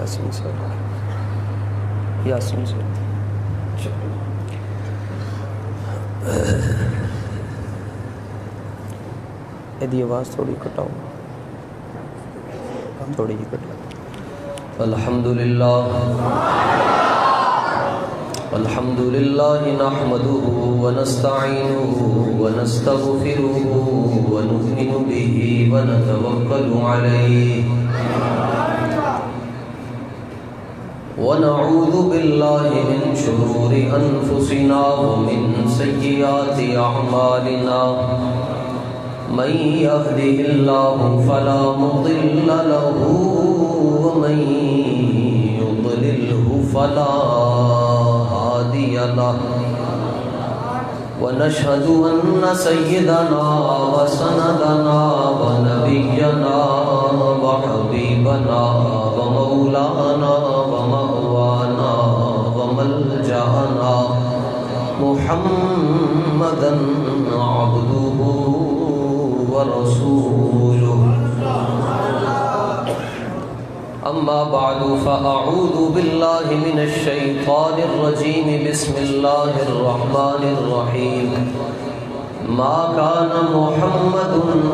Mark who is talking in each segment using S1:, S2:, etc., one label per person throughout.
S1: یاسین سے یاسین سے یہ آواز تھوڑی کٹاؤ، تھوڑی ہی کٹاؤ۔ الحمدللہ نحمدہ ونستعینہ ونستغفرہ ونؤمن بہ ونتوکل علیہ ونعوذ باللہ من شرور انفسنا ومن سیئات اعمالنا من يهده الله فلا مضل له ومن يضلله فلا هادي له ونشهد أن سيدنا وسندنا ونبينا وحبيبنا ومولانا ومأوانا وملجأنا محمدا عبده ورسوله أما بعد فأعوذ بالله من الشيطان الرجيم بسم الله الرحمن الرحيم ما كان محمد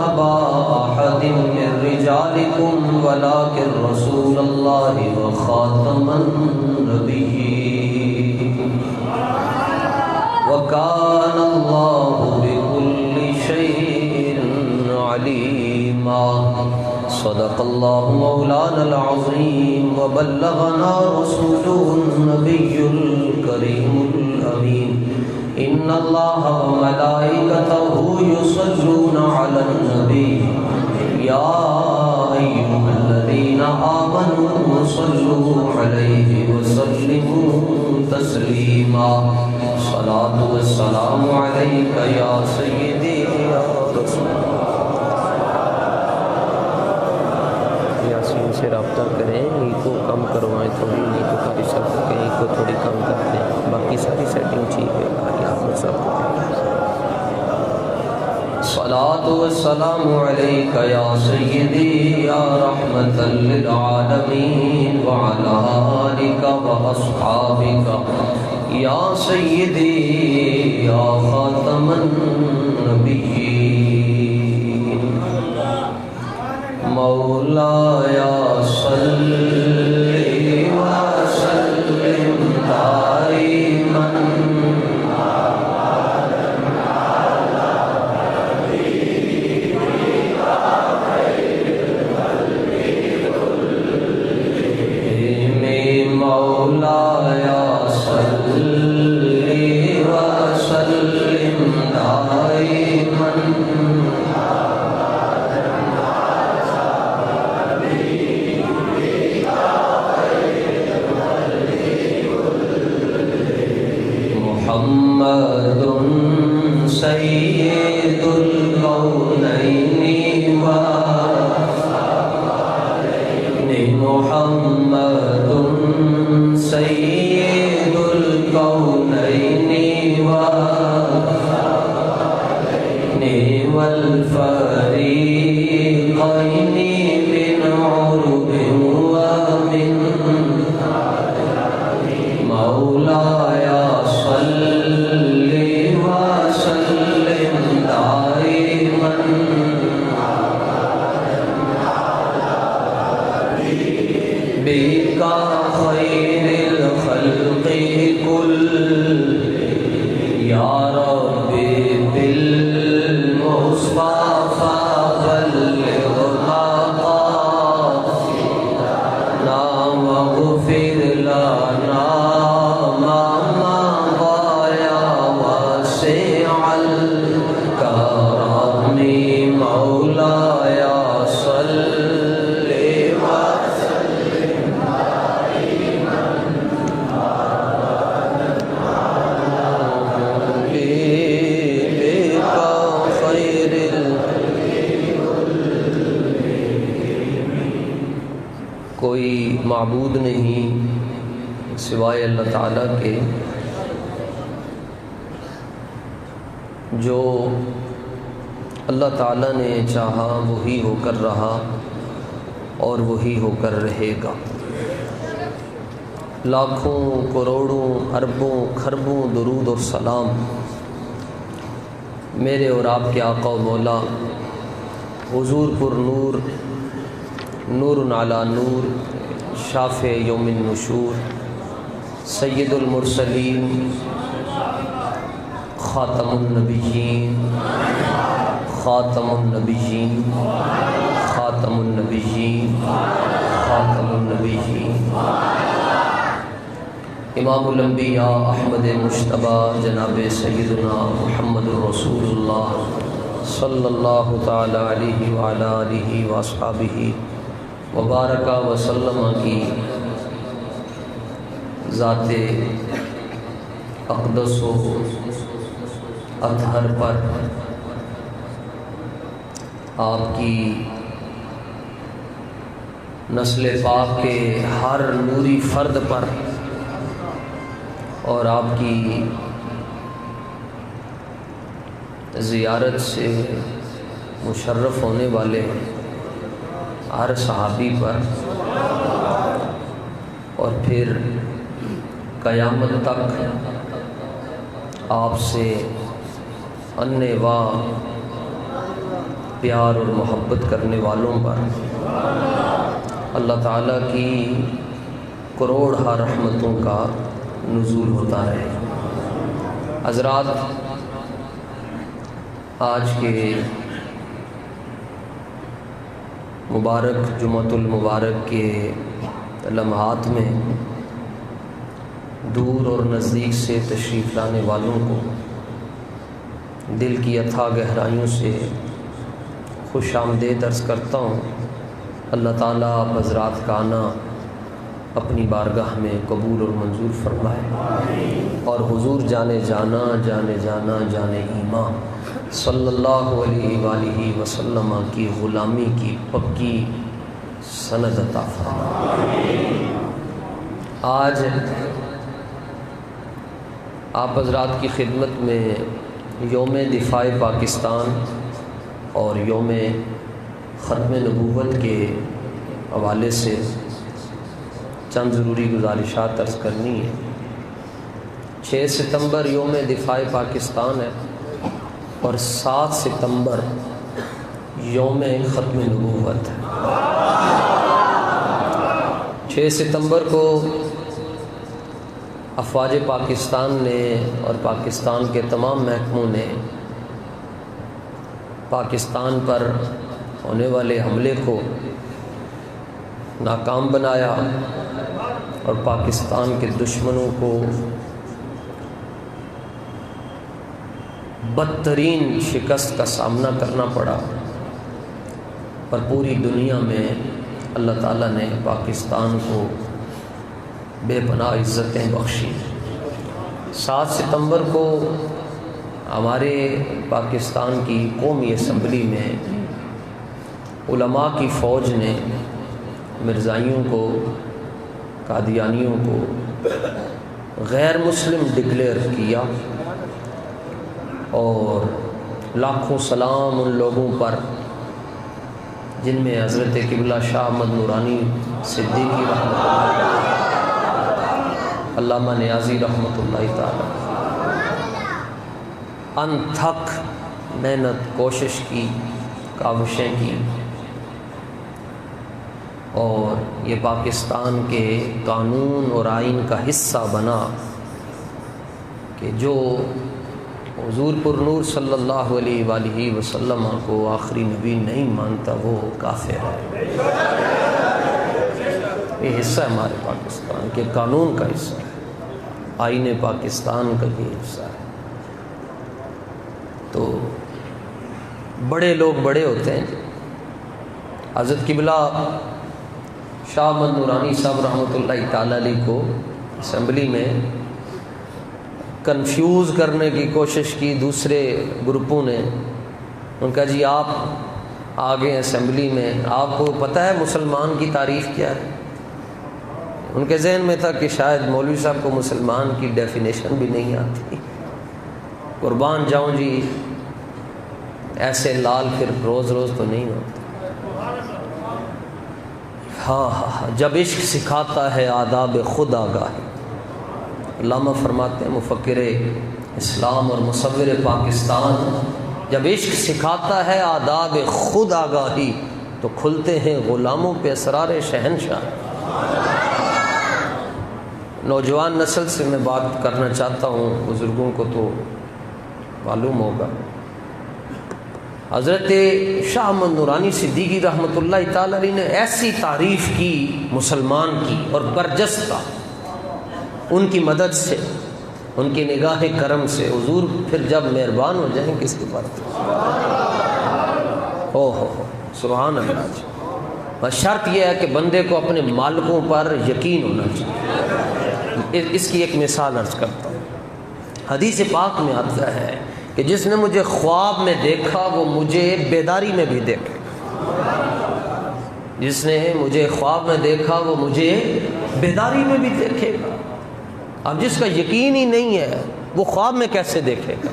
S1: أبا أحد من رجالكم ولكن رسول الله وخاتم النبيين وكان الله بكل شيء عليما صدق الله مولانا العظيم وبلغنا رسوله النبي الكريم الأمين إن الله وملائكته يصلون على النبي يا أيها الذين آمنوا صلوا عليه وسلموا تسليما الصلاة والسلام عليك يا سيدي يا رسول یاسین سے رابطہ کریں، ای کو کم کروائیں تھوڑی، ای کو کاری سب کہیں، ای کو تھوڑی کم کر دیں، باقی ساری سیٹنگ ٹھیک ہے آپ میں سب۔ الصلاة والسلام عليك يا سيدي يا رحمة للعالمين وعلى آلك وأصحابك يا سيدي يا خاتم النبيين مولاي صل وسلم دائما سید الکونین محمد سید الکونین والفریقین من عرب ومن مولاي صل وسلم دائما بك خير الخلق كل يا ربي بالمصطفى بلغ مقاصدنا واغفر لنا ما مضى يا واسع الكرم مولاي صل کوئی معبود نہیں سوائے اللہ تعالیٰ کے جو اللہ تعالیٰ نے چاہا وہی ہو کر رہا اور وہی ہو کر رہے گا۔ لاکھوں کروڑوں اربوں خربوں درود اور سلام میرے اور آپ کے آقا و مولا حضور پر نور نور علی نور شافع یوم النشور سید المرسلین خاتم النبیین خاتم النبیین خاتم النبیین خاتم النبیین امام الانبیاء احمد مجتبی جناب سیدنا محمد رسول اللہ صلی اللہ تعالی علیہ وعلی آلہ واصحابہ وبارک وسلم کی ذات اقدس و اطہر پر آپ کی نسل پاک کے ہر نوری فرد پر اور آپ کی زیارت سے مشرف ہونے والے ہر صحابی پر اور پھر قیامت تک آپ سے انواع پیار اور محبت کرنے والوں پر اللہ تعالیٰ کی کروڑہ رحمتوں کا نزول ہوتا رہے۔ حضرات، آج کے مبارک جمعۃ المبارک کے لمحات میں دور اور نزدیک سے تشریف لانے والوں کو دل کی اتھاہ گہرائیوں سے خوش آمدید عرض کرتا ہوں۔ اللہ تعالیٰ آپ حضرات کا آنا اپنی بارگاہ میں قبول اور منظور فرمائے اور حضور جانے جانا جانے ایمان صلی اللہ علیہ وآلہ وسلم کی غلامی کی پکی سند عطا فرمائے۔ آج آپ حضرات کی خدمت میں یوم دفاع پاکستان اور یوم ختم نبوت کے حوالے سے چند ضروری گزارشات عرض کرنی ہے۔ 6 ستمبر یوم دفاع پاکستان ہے اور 7 ستمبر یوم ختم نبوت ہے۔ 6 ستمبر کو افواج پاکستان نے اور پاکستان کے تمام محکموں نے پاکستان پر ہونے والے حملے کو ناکام بنایا اور پاکستان کے دشمنوں کو بدترین شکست کا سامنا کرنا پڑا اور پوری دنیا میں اللہ تعالیٰ نے پاکستان کو بے پناہ عزتیں بخشی۔ 7 ستمبر کو ہمارے پاکستان کی قومی اسمبلی میں علماء کی فوج نے مرزائیوں کو، قادیانیوں کو غیر مسلم ڈکلیئر کیا اور لاکھوں سلام ان لوگوں پر جن میں حضرت قبلہ شاہ احمد نورانی صدیقی رحمۃ اللہ، علامہ نیازی رحمۃ اللہ تعالی، انتھک محنت کوشش کی، کاوشیں کی اور یہ پاکستان کے قانون اور آئین کا حصہ بنا کہ جو حضور پر نور صلی اللہ علیہ وآلہ وسلم کو آخری نبی نہیں مانتا وہ کافر ہے۔ یہ حصہ ہے ہمارے پاکستان کے قانون کا حصہ ہے، آئین پاکستان کا یہ حصہ ہے۔ تو بڑے لوگ بڑے ہوتے ہیں۔ حضرت قبلہ شاہ احمد نورانی صاحب رحمۃ اللہ تعالیٰ علیہ کو اسمبلی میں کنفیوز کرنے کی کوشش کی دوسرے گروپوں نے۔ ان کا جی آپ آگے اسمبلی میں، آپ کو پتہ ہے مسلمان کی تعریف کیا ہے؟ ان کے ذہن میں تھا کہ شاید مولوی صاحب کو مسلمان کی ڈیفینیشن بھی نہیں آتی۔ قربان جاؤں جی، ایسے لال پھر روز روز تو نہیں ہوتے۔ ہاں جب عشق سکھاتا ہے آداب خود آگاہی. علامہ فرماتے ہیں مفکر اسلام اور مصور پاکستان، جب عشق سکھاتا ہے آداب خود آگاہی تو کھلتے ہیں غلاموں پہ اسرار شہنشاہ. نوجوان نسل سے میں بات کرنا چاہتا ہوں، بزرگوں کو تو معلوم ہوگا. حضرت شاہ محمد نورانی صدیقی رحمۃ اللہ تعالی علیہ نے ایسی تعریف کی مسلمان کی اور برجستہ، ان کی مدد سے، ان کی نگاہ کرم سے. حضور پھر جب مہربان ہو جائیں کس کے پر ہو سبحان اللہ جی. بس شرط یہ ہے کہ بندے کو اپنے مالکوں پر یقین ہونا چاہیے. اس کی ایک مثال عرض کرتا ہوں. حدیث پاک میں آتا ہے کہ جس نے مجھے خواب میں دیکھا وہ مجھے بیداری میں بھی دیکھے. جس نے مجھے خواب میں دیکھا وہ مجھے بیداری میں بھی دیکھے گا. اب جس کا یقین ہی نہیں ہے وہ خواب میں کیسے دیکھے گا؟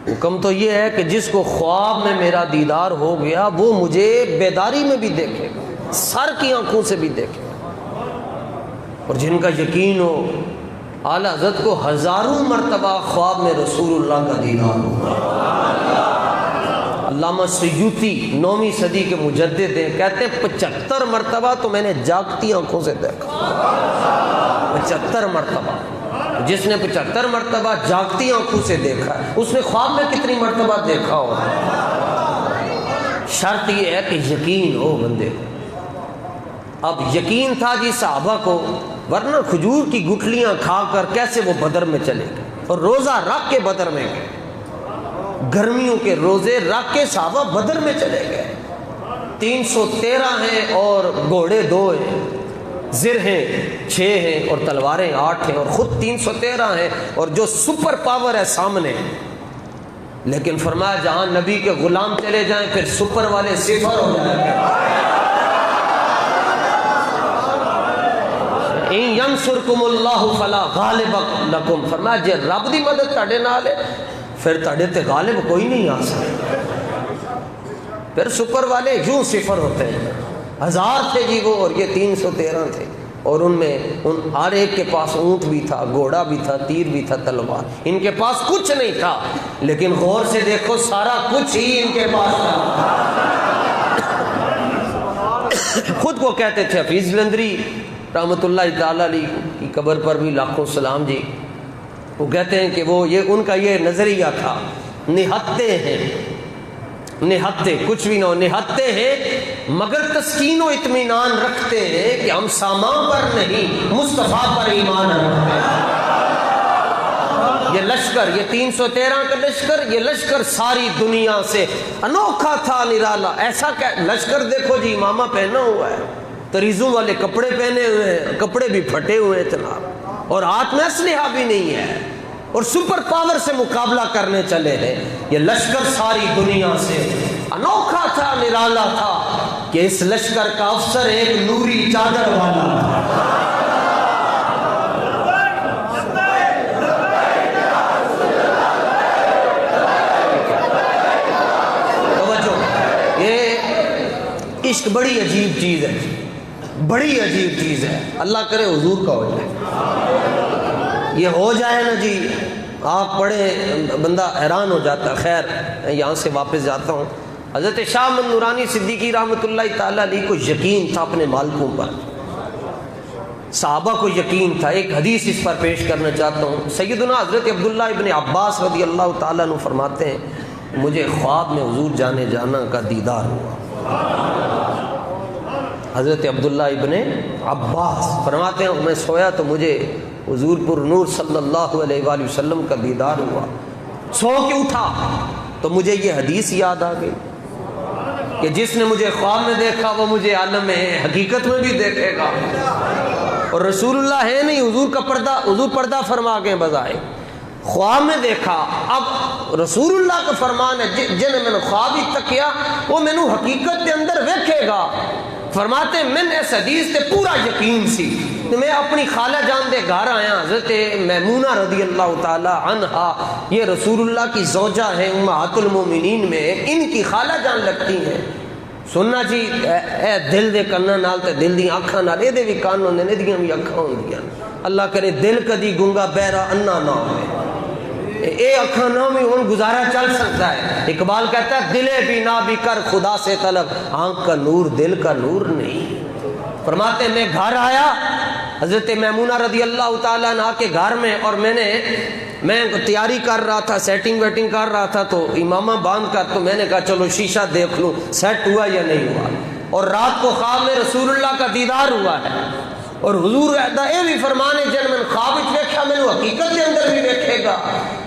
S1: حکم تو یہ ہے کہ جس کو خواب میں میرا دیدار ہو گیا وہ مجھے بیداری میں بھی دیکھے گا، سر کی آنکھوں سے بھی دیکھے گا. اور جن کا یقین ہو، اعلیٰ حضرت کو ہزاروں مرتبہ خواب میں رسول اللہ کا دیدار ہو. علامہ سیوطی 9ویں صدی کے مجدد ہیں، کہتے ہیں 75 مرتبہ تو میں نے جاگتی آنکھوں سے دیکھا. 75 مرتبہ. جس نے 75 مرتبہ جاگتی آنکھوں سے دیکھا ہے اس نے خواب میں کتنی مرتبہ دیکھا ہو. شرط یہ ہے کہ یقین ہو بندے کو. اب یقین تھا جی صحابہ کو، ورنہ کھجور کی گٹھلیاں کھا کر کیسے وہ بدر میں چلے گئے اور روزہ رکھ کے بدر میں گئے. گرمیوں کے روزے رکھ کے صحابہ بدر میں چلے گئے. 313 ہیں اور گھوڑے 2 ہیں، زر ہیں 6 ہیں اور تلواریں 8 ہیں اور خود 313 ہیں اور جو سپر پاور ہے سامنے. لیکن فرمایا جہاں نبی کے غلام چلے جائیں پھر سپر والے صفر ہو جائیں گے. ان ینصرکم اللہ فلا غالب لکم، فرمایا جے رب دی مدد تہاڈے نال ہے پھر تہاڈے تے غالب کوئی نہیں آ سکتا. پھر سپر والے یوں صفر ہوتے ہیں. 1000 تھے جی وہ اور یہ 313 تھے اور ان میں ہر ایک کے پاس اونٹ بھی تھا، گھوڑا بھی تھا، تیر بھی تھا، تلوار. ان کے پاس کچھ نہیں تھا لیکن غور سے دیکھو سارا کچھ ہی ان کے پاس تھا. خود کو کہتے تھے حفیظ جلندری رحمۃ اللہ تعالی علیہ کی قبر پر بھی لاکھوں سلام جی. وہ کہتے ہیں کہ وہ ان کا یہ نظریہ تھا، نہتے ہیں، نہتے کچھ بھی نہ ہو، نہتے ہیں مگر تسکین و اطمینان رکھتے ہیں کہ ہم سامان پر نہیں مصطفیٰ پر ایمان رکھتے ہیں. یہ لشکر، یہ 313 کا لشکر، یہ لشکر ساری دنیا سے انوکھا تھا، نرالا. ایسا کہ لشکر دیکھو جی امامہ پہنا ہوا ہے، تریزوں والے کپڑے پہنے ہوئے ہیں، کپڑے بھی پھٹے ہوئے ہیں جناب، اور ہاتھ میں اسلحہ بھی نہیں ہے اور سپر پاور سے مقابلہ کرنے چلے ہیں. یہ لشکر ساری دنیا سے انوکھا تھا، نرالا تھا کہ اس لشکر کا افسر ایک نوری چادر والا تھا. یہ عشق بڑی عجیب چیز ہے، بڑی عجیب چیز ہے. اللہ کرے حضور کا ہو جائے. یہ ہو جائے نا جی آپ پڑھیں بندہ حیران ہو جاتا. خیر یہاں سے واپس جاتا ہوں. حضرت شاہ محمد نورانی صدیقی رحمۃ اللہ تعالیٰ علیہ کو یقین تھا اپنے مالکوں پر، صحابہ کو یقین تھا. ایک حدیث اس پر پیش کرنا چاہتا ہوں. سیدنا حضرت عبداللہ ابن عباس رضی اللہ تعالیٰ عنہ فرماتے ہیں مجھے خواب میں حضور جانے جانا کا دیدار ہوا. حضرت عبداللہ ابن عباس فرماتے ہیں میں سویا تو مجھے حضور پر نور صلی اللہ علیہ وآلہ وسلم کا دیدار ہوا. سو کے اٹھا تو مجھے یہ حدیث یاد آ گئی کہ جس نے مجھے خواب میں دیکھا وہ مجھے عالم حقیقت میں بھی دیکھے گا. اور رسول اللہ ہے نہیں، حضور کا پردہ، حضور پردہ فرما کے بظاہر خواب میں دیکھا. اب رسول اللہ کا فرمان ہے جن میں نے خواب ہی تک کیا وہ میں نے حقیقت کے اندر دیکھے گا. فرماتے میں نے اس حدیث تے پورا یقین سی. میں اپنی خالہ جان دے گھر آیا، حضرت میمونہ رضی اللہ تعالی عنہا یہ رسول اللہ کی زوجہ ہیں، امہات المومنین میں ان کی خالہ جان لگتی ہیں. سننا جی اے دل دے کنا نال تے دل دی آنکھاں نال، اے دے بھی کان ہوندے نے، ایدیاں بھی اکھاں ہوندیاں۔ اللہ کرے دل کدی گنگا بہرا انا نہ ہوئے، اے اکھاں نہ بھی ان گزارا چل سکتا ہے۔ اقبال کہتا ہے دلے بھی نہ بھی کر خدا سے طلب، آنکھ کا نور دل کا نور نہیں۔ فرماتے میں گھر آیا حضرت میمونہ رضی اللہ تعالیٰ عنہ کے گھر میں، اور میں تیاری کر رہا تھا، سیٹنگ ویٹنگ کر رہا تھا، تو امامہ باندھ کر تو میں نے کہا چلو شیشہ دیکھ لوں سیٹ ہوا یا نہیں ہوا۔ اور رات کو خواب میں رسول اللہ کا دیدار ہوا ہے، اور حضور اے بھی فرمانے جن میں خواب وچ ویکھیا میں حقیقت کے اندر بھی ویکھے گا۔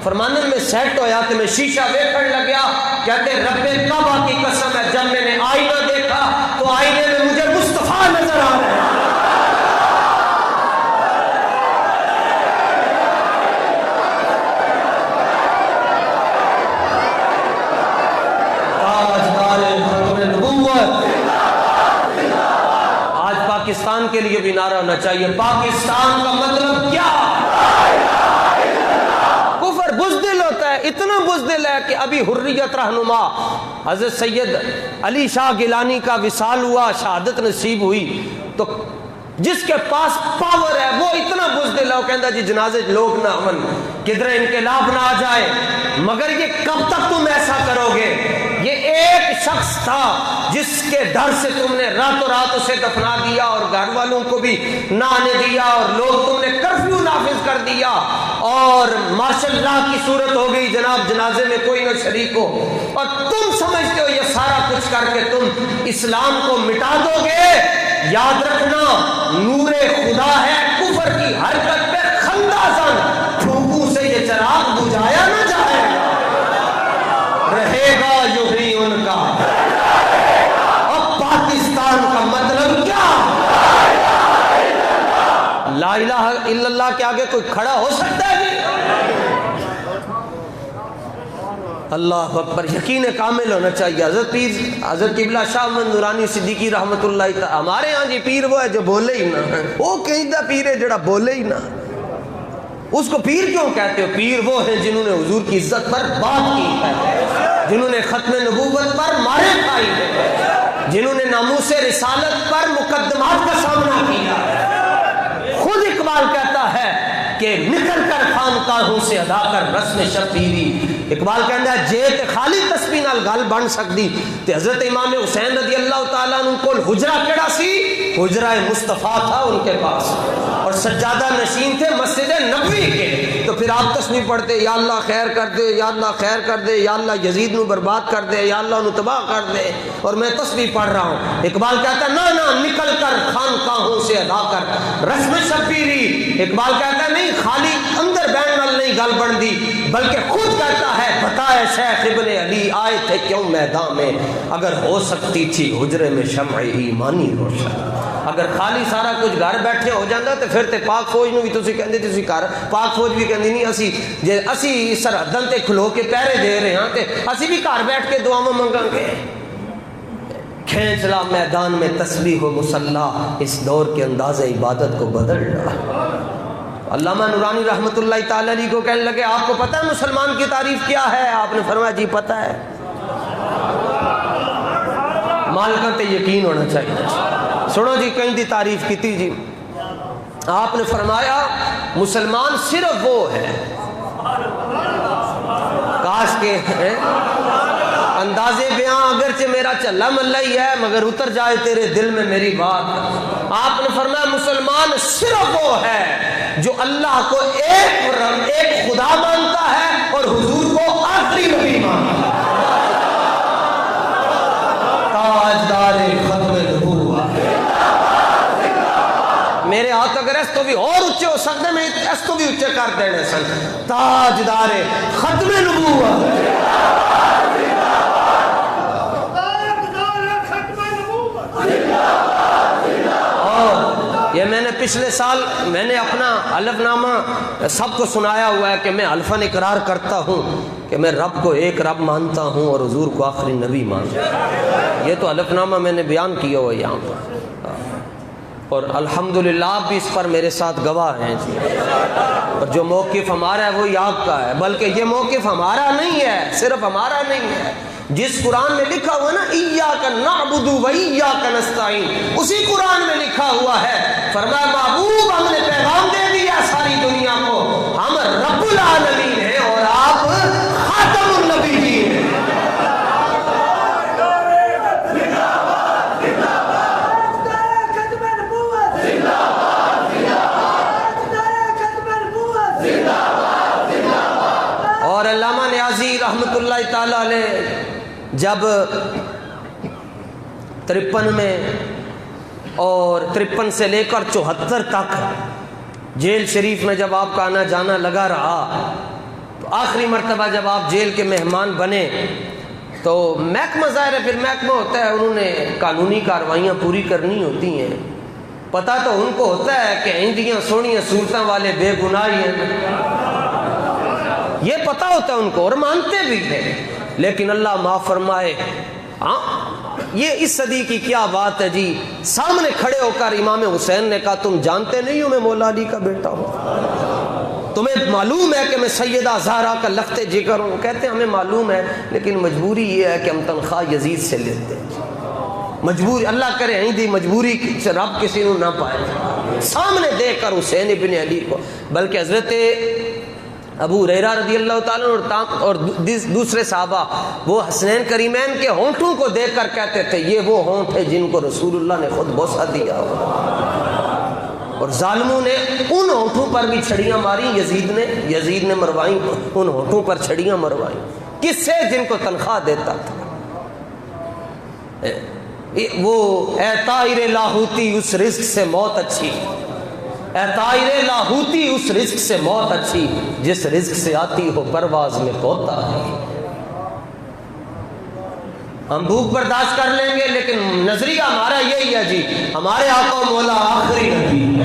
S1: فرمانے میں سیٹ ہویا کہ میں شیشہ ویکھن لگیا، کہتے رب کعبہ کی قسم ہے جب میں نے آئینہ دیکھا تو آئینے میں مجھے مصطفیٰ نظر آ رہے ہیں۔ آج پاکستان کے لیے بھی نعرہ ہونا چاہیے، پاکستان کا مطلب کیا؟ کفر بزدل ہوتا ہے، اتنا بزدل ہے کہ ابھی حریت رہنما حضرت سید علی شاہ گیلانی کا وصال ہوا، شہادت نصیب ہوئی، تو جس کے پاس پاور ہے وہ اتنا بزدل ہے، وہ کہتا جی جنازے لوگ نہ امن، کدھر انقلاب نہ آ جائے۔ مگر یہ کب تک تم ایسا کرو گے؟ یہ ایک شخص تھا جس کے ڈر سے تم نے راتوں رات اسے دفنا دیا، اور گھر والوں کو بھی نہ آنے دیا، اور لوگ تم نے کرفیو نافذ کر دیا، اور ماشاء اللہ کی صورت ہو گئی جناب جنازے میں کوئی نہ شریک ہو، اور تم سمجھتے ہو یہ سارا کچھ کر کے تم اسلام کو مٹا دو گے۔ یاد رکھنا نور خدا ہے، کفر کی حرکت پہ خندہ زن، پھونکوں سے یہ چراغ بجھایا نہ جائے گا، رہے گا یوں ہی ان کا۔ اب پاکستان کا مطلب کیا؟ لا الہ الا اللہ کے آگے کوئی کھڑا ہو سکتا ہے جی؟ اللہ اکبر، یقین کامل ہونا چاہیے۔ حضرت قبلہ شاہ احمد نورانی صدیقی رحمت اللہ تعالی، ہمارے ہاں جی پیر وہ ہے جو بولے ہی نہ، وہ کہیں دا پیر ہے جڑا بولے ہی نہ۔ اس کو پیر کیوں کہتے ہو؟ پیر وہ ہیں جنہوں نے حضور کی عزت پر بات کی ہے، جنہوں نے ختم نبوت پر مارے کھائی ہے، جنہوں نے ناموس رسالت پر مقدمات کا سامنا کیا ہے۔ خود اقبال کہتا ہے کہ نکل کر خانقاہوں سے ادا کر رسم شبیری۔ اقبال کہتا ہے جے تے خالی تسبیح نال گل بن سکتی تے حضرت امام حسین رضی اللہ تعالیٰ عنہ کو حجرہ کیڑا سی؟ حجرہ مصطفیٰ تھا ان کے پاس، اور سجادہ نشین تھے مسجد نبوی کے۔ تو پھر آپ تسبیح پڑھتے یا اللہ خیر کر دے، یا اللہ خیر کر دے، یا اللہ یزید نو برباد کر دے، یا اللہ انو تباہ کر دے، اور میں تسبیح پڑھ رہا ہوں۔ اقبال کہتا ہے نہ نکل کر خانقاہوں سے ادا کر رسم شبیری۔ اقبال کہتا ہے نہیں خالی اندر بین نال نہیں گل بن دی، بلکہ خود کہتا ہے بتائے شیخ ابن علی آئے تھے کیوں میدان میں، اگر ہو سکتی تھی حجرے میں شمع ایمانی روشن۔ اگر خالی سارا کچھ گھر بیٹھے ہو جاتا تے پھر تے پاک فوج نو بھی تسی کہندے تسی کر، پاک فوج بھی کہندی نہیں اسی سرحداں تے کھلو کے پہرے دے رہے ہاں تے اسی بھی گھر بیٹھ کے دعاواں منگاں گے۔ کھینچ لا میدان میں تسبیح و مصلی، اس دور کے انداز عبادت کو بدل ڈالا۔ علامہ نورانی رحمت اللہ تعالی علیہ کو کہنے لگے آپ کو پتہ ہے مسلمان کی تعریف کیا ہے؟ آپ نے فرمایا جی پتہ ہے۔ مالکاں تے یقین ہونا چاہیے۔ سنو جی کہیں دی تعریف کی تھی جی، آپ نے فرمایا مسلمان صرف وہ ہے، کاش کے انداز بیاں اگرچہ میرا چلا ملا ہی ہے مگر اتر جائے تیرے دل میں میری بات۔ آپ نے فرمایا مسلمان صرف وہ ہے جو اللہ کو ایک خدا مانتا ہے اور حضور کو آخری نبی مانتا ہے۔ تاجدار ختم نبوت، میرے ہاتھ اگر اس تو بھی اور اونچے ہو سکتے میں اس تو بھی اونچے کر دینے سن۔ تاجدار ختم نبوت، یہ میں نے پچھلے سال میں نے اپنا حلف نامہ سب کو سنایا ہوا ہے کہ میں حلفاً اقرار کرتا ہوں کہ میں رب کو ایک رب مانتا ہوں اور حضور کو آخری نبی مانتا ہوں۔ یہ تو حلف نامہ میں نے بیان کیا ہوا یہاں پر۔ اور الحمدللہ آپ بھی اس پر میرے ساتھ گواہ ہیں جی۔ اور جو موقف ہمارا ہے وہی آپ کا ہے، بلکہ یہ موقف ہمارا نہیں ہے، صرف ہمارا نہیں ہے، جس قرآن میں لکھا ہوا نا ایاک نعبد و ایاک نستعین، اسی قرآن میں لکھا ہوا ہے، فرمایا محبوب ہم نے پیغام دے دیا ساری دنیا کو، ہم رب العالمین ہیں اور آپ خاتم النبیین ہیں۔ اور علامہ نیازی رحمت اللہ تعالی علیہ جب 53 میں اور 53 سے لے کر 74 تک جیل شریف میں جب آپ کا آنا جانا لگا رہا، تو آخری مرتبہ جب آپ جیل کے مہمان بنے تو محکمہ ظاہر ہے، پھر محکمہ ہوتا ہے، انہوں نے قانونی کارروائیاں پوری کرنی ہوتی ہیں، پتہ تو ان کو ہوتا ہے کہ ہندیاں سونیاں صورتوں والے بے گناہ ہیں، یہ پتہ ہوتا ہے ان کو اور مانتے بھی ہیں، لیکن اللہ معاف فرمائے، ہاں یہ اس صدی کی کیا بات ہے جی، سامنے کھڑے ہو کر امام حسین نے کہا تم جانتے نہیں ہو میں مولا علی کا بیٹا ہوں، تمہیں معلوم ہے کہ میں سیدہ زہرا کا لخت جگر ہوں، کہتے ہیں ہمیں معلوم ہے لیکن مجبوری یہ ہے کہ ہم تنخواہ یزید سے لیتے ہیں، مجبوری، اللہ کرے ہندی مجبوری سے رب کسی کو نہ پائے، سامنے دے کر حسین ابن علی کو، بلکہ حضرت ابو ہریرہ رضی اللہ تعالیٰ اور دوسرے صحابہ وہ حسنین کریمین کے ہونٹوں کو دیکھ کر کہتے تھے یہ وہ ہونٹ ہے جن کو رسول اللہ نے خود بوسہ دیا، اور ظالموں نے ان ہونٹوں پر بھی چھڑیاں ماری، یزید نے مروائی، ان ہونٹوں پر چھڑیاں مروائی، کس سے؟ جن کو تنخواہ دیتا تھا۔ وہ اے طائر لاہوتی اس رزق سے موت اچھی، اے طائر لاہوتی اس رزق سے موت اچھی، جس رزق سے آتی ہو پرواز میں طوطا ہے۔ ہم بھوک برداشت کر لیں گے لیکن نظریہ ہمارا یہی ہے جی، ہمارے آقا مولا آخری نبی۔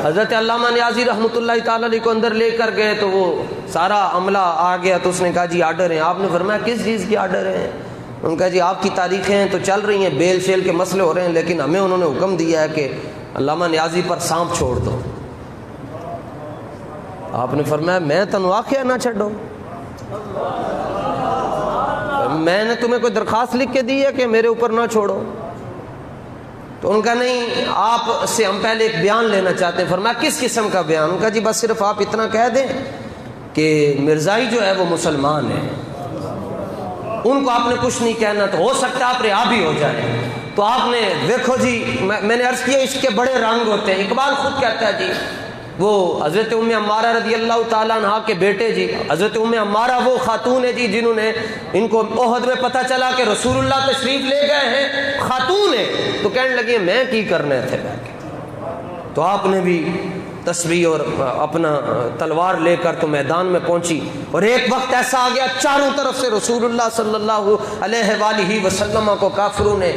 S1: حضرت علامہ نیازی رحمت اللہ تعالیٰ علیہ کو اندر لے کر گئے تو وہ سارا عملہ آ گیا، تو اس نے کہا جی آرڈر ہیں، آپ نے فرمایا کس چیز کی آرڈر ہیں؟ انہوں نے کہا جی آپ کی تاریخیں ہیں تو چل رہی ہیں، بیل شیل کے مسئلے ہو رہے ہیں، لیکن ہمیں انہوں نے حکم دیا ہے کہ علامہ نیازی پر سانپ چھوڑ دو۔ آپ نے فرمایا میں تنو آخیا نہ چھڑو، میں نے تمہیں کوئی درخواست لکھ کے دی ہے کہ میرے اوپر نہ چھوڑو؟ تو ان کا نہیں، آپ سے ہم پہلے ایک بیان لینا چاہتے ہیں۔ فرمایا کس قسم کا بیان؟ ان کا جی بس صرف آپ اتنا کہہ دیں کہ مرزائی جو ہے وہ مسلمان ہے، ان کو آپ نے کچھ نہیں کہنا، تو ہو سکتا ہے آپ رہا بھی ہو جائیں۔ تو آپ نے دیکھو جی، میں نے عرض کیا عشق کے بڑے رنگ ہوتے ہیں، اقبال خود کہتا ہے جی، وہ حضرت ام عمارہ رضی اللہ تعالیٰ عنہ کے بیٹے جی، حضرت ام عمارہ وہ خاتون ہے جی جنہوں نے، ان کو احد میں پتہ چلا کہ رسول اللہ تشریف لے گئے ہیں، خاتون ہے، تو کہنے لگی میں کی کرنے تھے بیٹھ کے، تو آپ نے بھی تسبیح اور اپنا تلوار لے کر تو میدان میں پہنچی، اور ایک وقت ایسا آ گیا چاروں طرف سے رسول اللہ صلی اللہ علیہ وآلہ وسلم کو کافروں نے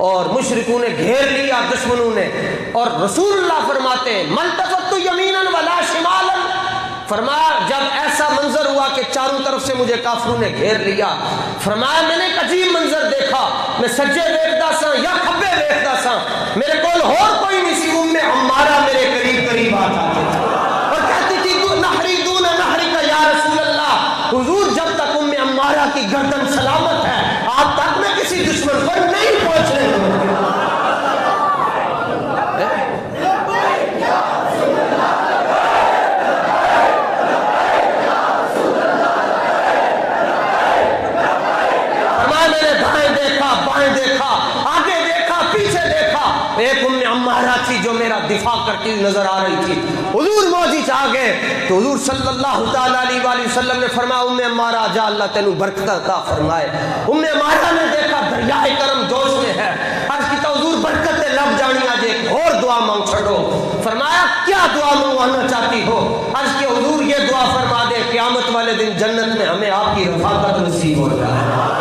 S1: اور مشرکوں نے گھیر لیا، دشمنوں نے، اور رسول اللہ فرماتے ہیں ملتفت یمینا ولا شمالا، فرمایا جب ایسا منظر ہوا کہ چاروں طرف سے مجھے کافروں نے گھیر لیا، فرمایا میں نے ایک عجیب منظر دیکھا، میں سجے دیکھتا سا یا کھبے دیکھتا سا، میرے کول اور کوئی نہیں سی، ام عمارہ میرے قریب قریب آ جاتی تھی اور کہتی تھی نحری دون نحرک یا رسول اللہ، حضور جب تک ام عمارہ کی گردن سلامت ہے آپ تک میں کسی دشمن پر نہیں پہنچنے دوں گا۔ ایک ام عمارہ تھی جو میرا دفاع کرتی نظر آ رہی تھی، حضور موجی چاہ گئے تو حضور صلی اللہ تعالیٰ علیہ وآلہ وسلم نے فرمایا ام عمارہ جا اللہ تینوں برکت عطا فرمائے۔ ام عمارہ نے دیکھا دریائے کرم جوش میں ہے، عرض کی حضور برکت لب جانی آج ایک اور دعا مانگ چھڑو، فرمایا کیا دعا مانگنا چاہتی ہو؟ عرض کی حضور یہ دعا فرما دے قیامت والے دن جنت میں ہمیں آپ کی رفاقت نصیب ہو جائے۔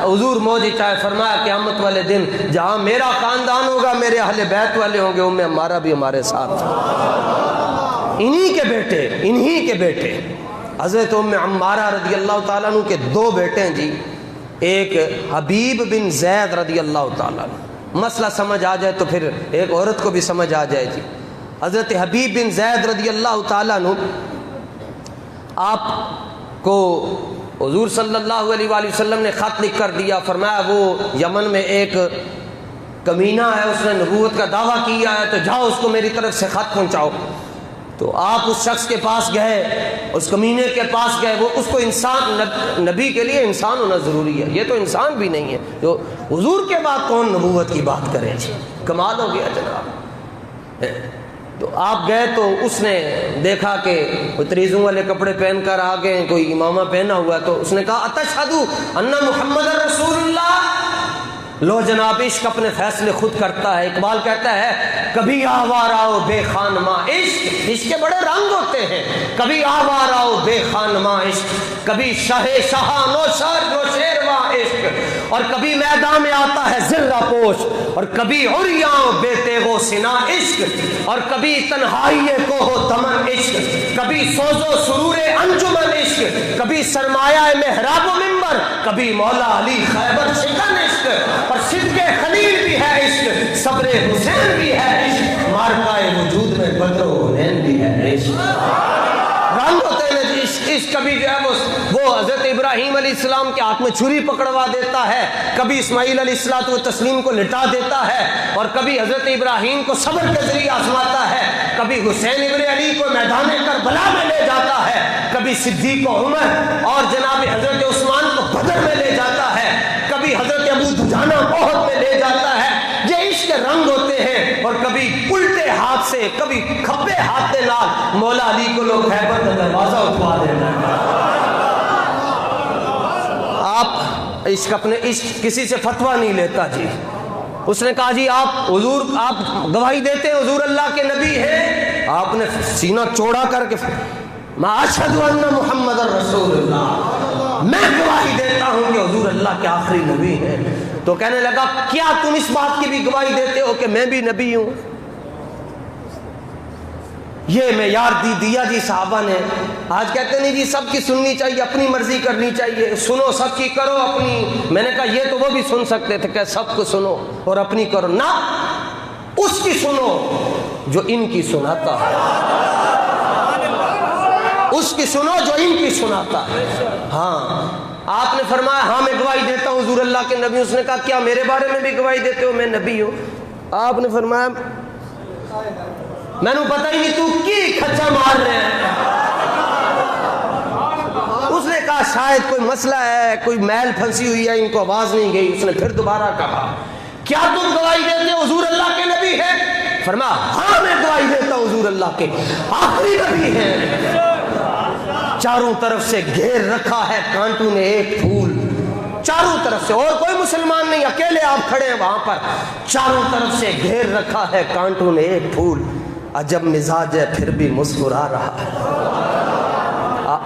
S1: حضور موجی چاہے فرمایا قیامت والے دن جہاں میرا خاندان ہوگا، میرے اہل بیت والے ہوں گے، ام عمارہ بھی ہمارے ساتھ، انہی کے بیٹے حضرت ام عمارہ رضی اللہ تعالیٰ عنہ کے دو بیٹے ہیں جی، ایک حبیب بن زید رضی اللہ تعالیٰ عنہ، مسئلہ سمجھ آ جائے تو پھر ایک عورت کو بھی سمجھ آ جائے گی۔ حضرت حبیب بن زید رضی اللہ تعالیٰ عنہ آپ کو حضور صلی اللہ علیہ وآلہ وسلم نے خط لکھ کر دیا، فرمایا وہ یمن میں ایک کمینہ ہے، اس نے نبوت کا دعویٰ کیا ہے، تو جاؤ اس کو میری طرف سے خط پہنچاؤ۔ تو آپ اس شخص کے پاس گئے، اس کمینے کے پاس گئے، وہ اس کو انسان، نبی کے لیے انسان ہونا ضروری ہے، یہ تو انسان بھی نہیں ہے، جو حضور کے بعد کون نبوت کی بات کرے، کمال ہو گیا جناب۔ تو آپ گئے تو اس نے دیکھا کہ کوئی تریزوں والے کپڑے پہن کر آ گئے، کوئی امامہ پہنا ہوا ہے، تو اس نے کہا اتشہدو ان محمد رسول اللہ۔ لو جناب، عشق اپنے فیصلے خود کرتا ہے۔ اقبال کہتا ہے کبھی آوارہ و بے خانماں عشق، عشق کے بڑے رنگ ہوتے ہیں، کبھی آوارہ و بے خانماں عشق، کبھی شاہ شہاں نوشہر جو شیرواں عشق، اور کبھی میدان میں آتا ہے زرہ پوش، اور کبھی عریاں بے تیغ و سنا عشق، اور کبھی تنہائی کوہ دمن عشق، کبھی سوز و سرور انجمن عشق، کبھی سرمایہ محراب و منبر، کبھی مولا علی خیبر شکن عشق، اور صدق خلیل بھی ہے عشق، صبر حسین بھی ہے عشق، مارکہ وجود میں بدر و حنین بھی ہے عشق۔ رنگ ہوتے ہیں عشق۔ کبھی جو ہے وہ حضرت ابراہیم علیہ السلام کے ہاتھ میں چھری پکڑوا دیتا ہے، کبھی اسماعیل علیہ السلام و تسلیم کو لٹا دیتا ہے، اور کبھی حضرت ابراہیم کو صبر کے ذریعے آزماتا ہے، کبھی حسین ابن علی کو میدان کربلا میں لے جاتا ہے، کبھی صدیق و عمر اور جناب حضرت عثمان کو بدر میں لے جاتا ہے، کبھی حضرت ابو دجانہ احد میں لے جاتا ہے۔ یہ عشق کے رنگ ہوتے ہیں، اور کبھی الٹے ہاتھ سے، کبھی کھبے ہاتھ کے نال مولا علی کو لوگ خیبر کا دروازہ اٹھوا دینا ہے۔ آپ عشق، اپنے عشق کسی سے فتویٰ نہیں لیتا جی۔ اس نے کہا جی آپ گواہی دیتے ہیں حضور اللہ کے نبی ہیں؟ آپ نے سینہ چوڑا کر کے میں اشہد ان محمد رسول اللہ، میں گواہی دیتا ہوں کہ حضور اللہ کے آخری نبی ہیں۔ تو کہنے لگا کیا تم اس بات کی بھی گواہی دیتے ہو کہ میں بھی نبی ہوں؟ یہ معیار دیا جی صحابہ نے۔ آج کہتے نہیں جی سب کی سننی چاہیے، اپنی مرضی کرنی چاہیے، سنو سب کی کرو اپنی۔ میں نے کہا یہ تو وہ بھی سن سکتے تھے کہ سب کو سنو اور اپنی کرو، نہ، اس کی سنو جو ان کی سناتا ہے، اس کی سنو جو ان کی سناتا ہے۔ ہاں، آپ نے فرمایا ہاں میں گواہی دیتا ہوں حضور اللہ کے نبی۔ اس نے کہا کیا میرے بارے میں بھی گواہی دیتے ہو میں نبی ہوں؟ آپ نے فرمایا میں نے پتہ ہی نہیں تو کی کھچا مار رہے ہیں۔ اس نے کہا شاید کوئی مسئلہ ہے، کوئی میل پھنسی ہوئی ہے، ان کو آواز نہیں گئی۔ اس نے پھر دوبارہ کہا کیا تم گواہی دیتے ہو حضور اللہ کے نبی ہیں؟ فرمایا ہاں میں گواہی دیتا ہوں حضور اللہ کے آخری نبی ہیں۔ چاروں طرف سے گھیر رکھا ہے کانٹوں نے ایک پھول، چاروں طرف سے، اور کوئی مسلمان نہیں، اکیلے آپ کھڑے ہیں وہاں پر، چاروں طرف سے گھیر رکھا ہے کانٹوں نے ایک پھول، عجب مزاج ہے پھر بھی مسکرا رہا ہے۔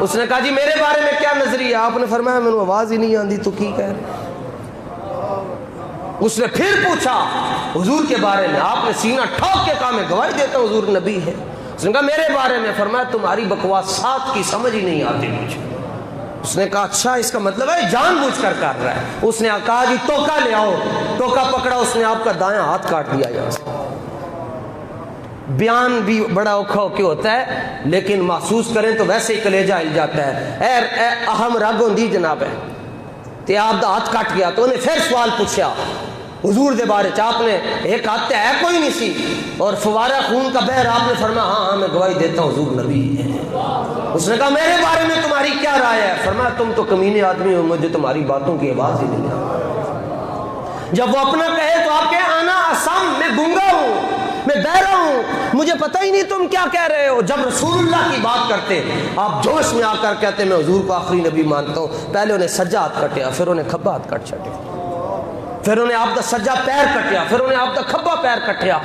S1: اس نے کہا جی میرے بارے میں کیا نظریہ؟ آپ نے فرمایا میں نے آواز ہی نہیں آندی تو کی کہہ رہے؟ اس نے پھر پوچھا حضور کے بارے میں، آپ نے سینہ ٹھوک کے کہا میں گواہی دیتا ہوں حضور نبی ہے۔ اس نے کہا میرے بارے میں؟ فرمایا تمہاری بکواسات کی سمجھ ہی نہیں آتی مجھے۔ اس نے کہا اچھا اس کا مطلب ہے جان بوجھ کر کر رہا ہے۔ اس نے کہا جی ٹوکا لے آؤ۔ ٹوکا پکڑا، اس نے آپ کا دایاں ہاتھ کاٹ دیا یہاں سے۔ بیان بھی بڑا اوکھا اوکھے ہوتا ہے، لیکن محسوس کریں تو ویسے ہی کلیجہ ہل جاتا ہے۔ اے اہم رگ ہوندی جناب ہے تے آپ دا ہاتھ کٹ گیا۔ تو انہیں پھر سوال پوچھا حضور دے بارے چ، آپ نے ایک ہاتھ ہے کوئی نہیں سی اور فوارہ خون کا بہر، آپ نے فرمایا ہاں ہاں میں گواہی دیتا ہوں حضور نبی ہے۔ اس نے کہا میرے بارے میں تمہاری کیا رائے ہے؟ فرمایا تم تو کمینے آدمی ہو، مجھے تمہاری باتوں کی آواز ہی نہیں آتی۔ جب وہ اپنا کہے تو آپ کہیں آنا اسام، میں گونگا ہوں، میں بہرا ہوں، مجھے پتہ ہی نہیں تم کیا کہہ رہے ہو۔ جب رسول اللہ کی بات کرتے آپ جوش میں آ کر کہتے میں حضور کو آخری نبی مانتا ہوں۔ پہلے انہیں سجا ہاتھ کٹیا، پھر انہیں کھبا ہاتھ کٹ چھٹیا، پھر انہیں آپ دا سجا پیر کٹیا، پھر انہیں آپ دا کھبا پیر کٹیا۔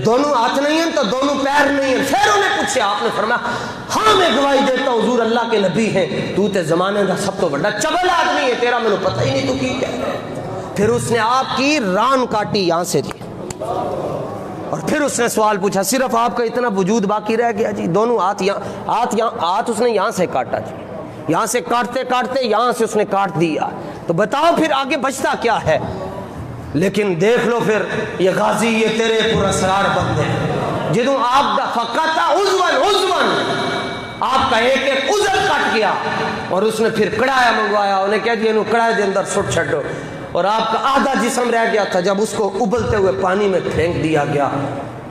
S1: دونوں ہاتھ نہیں ہیں تو دونوں پیر نہیں ہیں۔ پھر انہیں پوچھا، آپ نے فرمایا ہاں میں گواہی دیتا ہوں حضور اللہ کے نبی ہیں، تو تے زمانے دا سب تو بڑا چبل آدمی ہے، تیرا میں پتہ ہی نہیں تو کی کہہ رہے۔ پھر اس نے آپ کی ران کاٹی یہاں سے جی، اور پھر اس نے سوال پوچھا صرف آپ کا اتنا وجود باقی رہ گیا جی؟ دونوں ہاتھ اس نے یہاں سے کاٹا جی، یہاں سے کاٹتے کاٹتے یہاں سے اس نے کاٹ دیا۔ تو بتاؤ پھر آگے بچتا کیا ہے؟ لیکن دیکھ لو پھر یہ غازی یہ تیرے پر اسرار بندے جدوں آپ دا فقط عضون آپ کا ایک ایک عضو کٹ گیا اور اس نے پھر کڑایا منگوایا، انہیں کہہ دیا انہوں کڑائے دے اندر سٹ چھڈو، اور آپ کا آدھا جسم رہ گیا تھا، جب اس کو ابلتے ہوئے پانی میں پھینک دیا گیا،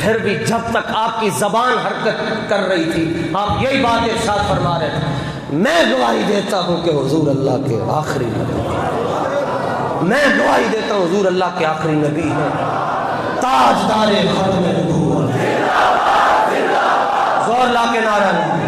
S1: پھر بھی جب تک آپ کی زبان حرکت کر رہی تھی آپ یہی بات ارشاد فرما رہے تھے، میں گواہی دیتا ہوں کہ حضور اللہ کے آخری نبی، میں گواہی دیتا ہوں حضور اللہ کے آخری نبی ہیں، تاجدار ختم نبوت، زور لا کے نعرہ نہیں۔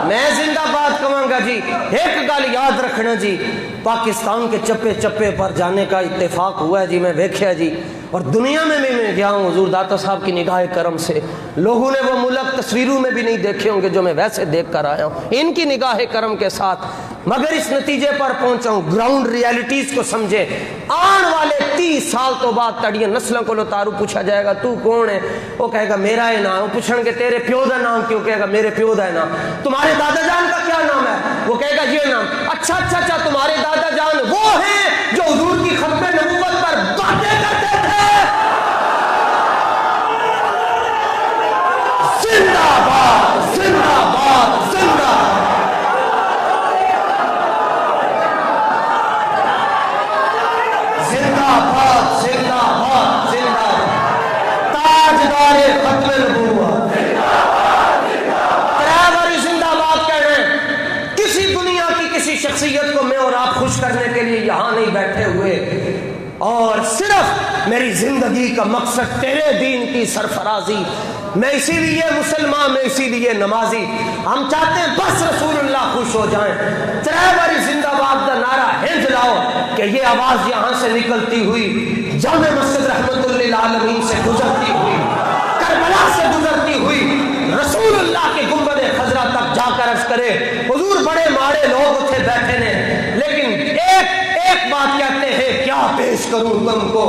S1: میں زندہ باد کہوں گا جی، ایک گل یاد رکھنا جی، پاکستان کے چپے چپے پر جانے کا اتفاق ہوا ہے جی، میں دیکھا جی، اور دنیا میں بھی میں گیا ہوں حضور داتا صاحب کی نگاہ کرم سے، لوگوں نے وہ ملک تصویروں میں بھی نہیں دیکھے ہوں گے جو میں ویسے دیکھ کر آیا ہوں ان کی نگاہ کرم کے ساتھ، مگر اس نتیجے پر پہنچا ہوں گراؤنڈ ریالٹیز کو سمجھے، آن والے 30 سال تو بعد تڑیاں نسلوں کو لوتارو پوچھا جائے گا تو کون ہے، وہ کہے گا میرا ہے نام، وہ پوچھیں گے تیرے پیو دا نام کیوں، کہے گا میرے پیو دا ہے نام، تمہارے دادا جان کا کیا نام ہے، وہ کہے گا یہ نام، اچھا تمہارے دادا جان وہ ہیں جو حضور کی ختم نبوت پر باتیں کرتے تھے، زندہ باد زندہ باد زندہ زندہ باد زندہ باد زندہ تاجدار ختم نبوت، ترابری زندہ باد کہہ رہے ہیں۔ کسی دنیا کی کسی شخصیت کو میں اور آپ خوش کرنے کے لیے یہاں نہیں بیٹھے ہوئے، اور صرف میری زندگی کا مقصد تیرے دین کی سرفرازی، میں اسی لیے مسلمان، میں اسی لیے نمازی، ہم چاہتے ہیں بس رسول اللہ خوش ہو جائیں، ترابری زندہ باد کا نعرہ ہنج لاؤ کہ یہ آواز یہاں سے نکلتی ہوئی جامع مسجد رحمت للعالمین سے گزرتی ہوئی، کربلا سے گزرتی ہوئی، رسول اللہ کے گنبد خضرا تک جا کر عرض کرے حضور بڑے ماڑے لوگ اتھے بیٹھے نے، لیکن ایک بات کہتے ہیں کیا پیش کروں تم کو،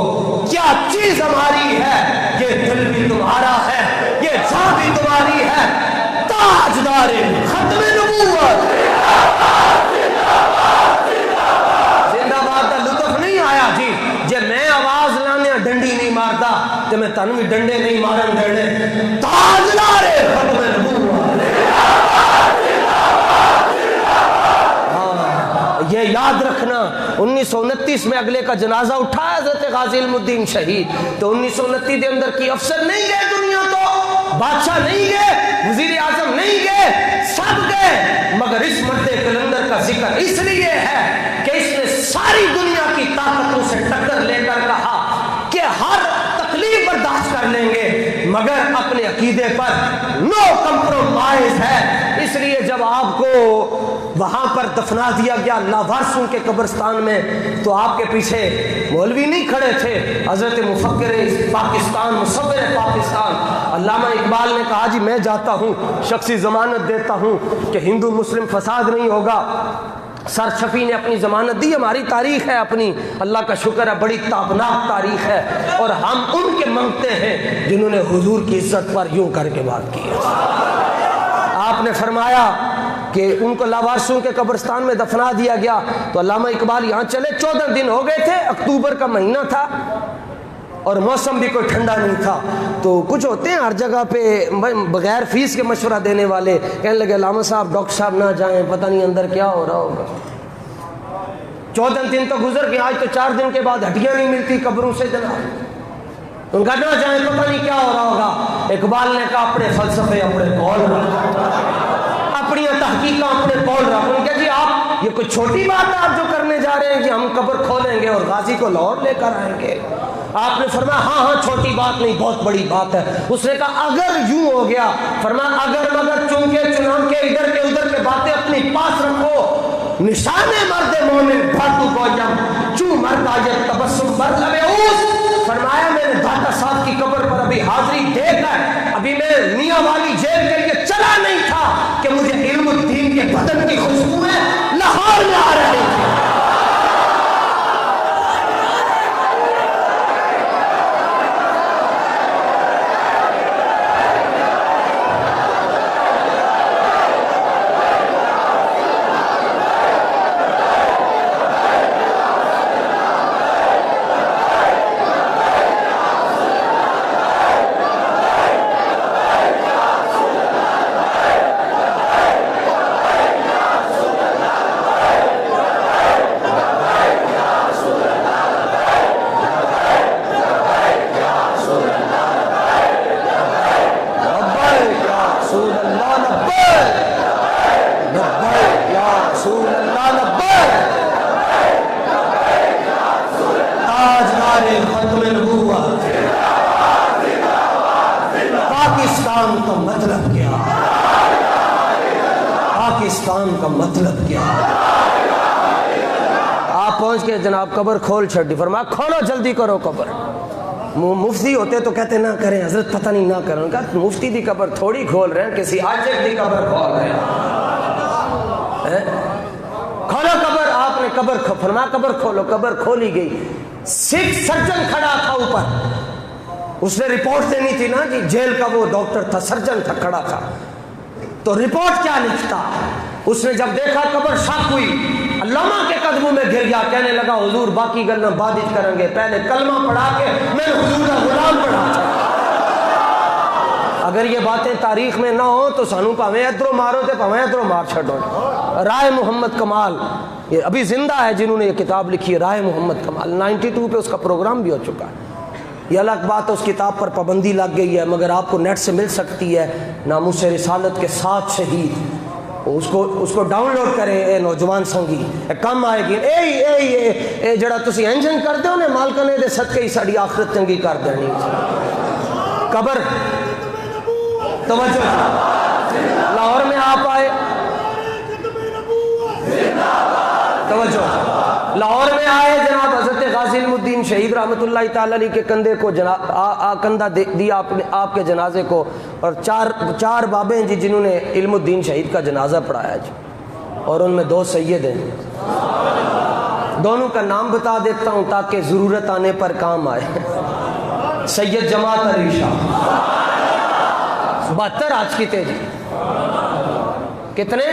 S1: کیا چیز ہماری ہے، یہ دل بھی تمہارا ہے، یہ جان بھی تمہاری ہے، تاجدار ختم نبوت، زندہ باد کا لطف نہیں آیا جی، جے میں آواز لانے ڈنڈی نہیں مارتا تو میں تنوی ڈنڈے نہیں مارن دینے، تاجدار ختم نبوت۔ یہ یاد رکھنا 1929 میں اگلے کا جنازہ اٹھا حضرت غازی علم الدین شہید، تو 1929 کے اندر کی افسر نہیں گئے دنیا تو، بادشاہ نہیں گئے، وزیر اعظم نہیں گئے، سب گئے، مگر اس مرد کلندر کا ذکر اس لیے ہے کہ اس نے ساری دنیا کی طاقتوں سے ٹکر لے کر کہا کہ ہر تکلیف برداشت کر لیں گے مگر اپنے عقیدے پر نو کمپرومائز ہے، اس لیے جب آپ کو وہاں پر دفنا دیا گیا لاوارسوں کے قبرستان میں تو آپ کے پیچھے مولوی نہیں کھڑے تھے، حضرت مفکر پاکستان، مصور پاکستان علامہ اقبال نے کہا جی میں جاتا ہوں، شخصی ضمانت دیتا ہوں کہ ہندو مسلم فساد نہیں ہوگا، سر شفیع نے اپنی ضمانت دی، ہماری تاریخ ہے اپنی، اللہ کا شکر ہے بڑی تابناک تاریخ ہے، اور ہم ان کے منگتے ہیں جنہوں نے حضور کی عزت پر یوں کر کے بات کی ہے۔ آپ نے فرمایا کہ ان کو لاوارسوں کے قبرستان میں دفنا دیا گیا، تو علامہ اقبال یہاں چلے، 14 دن ہو گئے تھے، اکتوبر کا مہینہ تھا اور موسم بھی کوئی ٹھنڈا نہیں تھا، تو کچھ ہوتے ہیں ہر جگہ پہ بغیر فیس کے مشورہ دینے والے، کہنے لگے علامہ صاحب ڈاکٹر صاحب نہ جائیں، پتہ نہیں اندر کیا ہو رہا ہوگا۔ 14 دن تو گزر گئے، آج تو 4 دن کے بعد ہڈیاں نہیں ملتی قبروں سے جناب، ان کا نہ جائیں پتہ نہیں کیا ہو رہا ہوگا۔ اقبال نے کہا اپنے فلسفے اپنے قول رکھ، اپنی تحقیقات اپنے قول رکھ، ان کہ جی آپ یہ کوئی چھوٹی بات ہے آپ جو کرنے جا رہے ہیں کہ ہم قبر کھولیں گے اور غازی کو لاہور لے کر آئیں گے؟ آپ نے فرمایا ہاں چھوٹی بات نہیں بہت بڑی بات ہے۔ اس نے کہا اگر یوں ہو گیا، فرمایا اگر مگر چونکہ چنانکہ ادھر کے ادھر کے باتیں اپنی پاس رکھو، نشان مرد مومن بھاتو کو جب چوں مرد آجت تبسم بر لبے اوس، فرمایا میں نے داتا صاحب کی قبر پر ابھی حاضری دے کر ابھی میں میاں والی جیل کے لیے چلا نہیں تھا کہ مجھے علم الدین کے بدن کی خوشبوئیں لاہور میں آ رہی تھی۔ پاکستان کا مطلب کیا ہے؟ آپ پہنچ کے جناب قبر کھول چھڑی، فرمایا کھولو جلدی کرو قبر۔ مفتی ہوتے تو کہتے نہ کریں حضرت، پتہ نہیں نہ کریں۔ کہا مفتی دی قبر تھوڑی کھول رہے ہیں، کسی عاجز دی قبر کھول رہے ہیں۔ کھولو قبر، آپ نے قبر فرمایا قبر کھولو، قبر کھولی گئی۔ سکھ سرجن کھڑا تھا اوپر، اس نے رپورٹ دینی تھی نا جی، جیل کا وہ ڈاکٹر تھا، سرجن تھا کھڑا تھا، تو رپورٹ کیا لکھتا؟ اس نے جب دیکھا قبر شک ہوئی، علامہ کے قدموں میں گر گیا، کہنے لگا حضور باقی گلنا بعد وچ کریں گے، پہلے کلمہ پڑھا کے میں حضور کا غلام بنا۔ اگر یہ باتیں تاریخ میں نہ ہوں تو سانو پاویں ادھروں مارو تے پاویں ادھروں مار چھڈو۔ رائے محمد کمال یہ ابھی زندہ ہے جنہوں نے یہ کتاب لکھی ہے، رائے محمد کمال، 92 پہ اس کا پروگرام بھی ہو چکا ہے۔ یہ الگ بات ہے اس کتاب پر پابندی لگ گئی ہے، مگر آپ کو نیٹ سے مل سکتی ہے، ناموس رسالت کے 7 شہید، اس کو ڈاؤن لوڈ کریں اے نوجوان سنگی، کم آئے گی۔ اے جڑا تسی انجن کرتے ہو نا مالکنے دے صدقے ہی ساڈی آخرت چنگی کر دینی۔ قبر توجہ، لاہور میں آپ آئے، توجہ، لاہور میں آئے جناب حضرت غازی علم الدین شہید رحمۃ اللہ تعالی علیہ کے کندھے کو کندھا دیا آپ کے جنازے کو، اور چار بابے ہیں جی جنہوں نے علم الدین شہید کا جنازہ پڑھایا جی، اور ان میں 2 سید ہیں۔ دونوں کا نام بتا دیتا ہوں تاکہ ضرورت آنے پر کام آئے۔ سید جماعت علی شاہ 72 آج کی تیجی، کتنے؟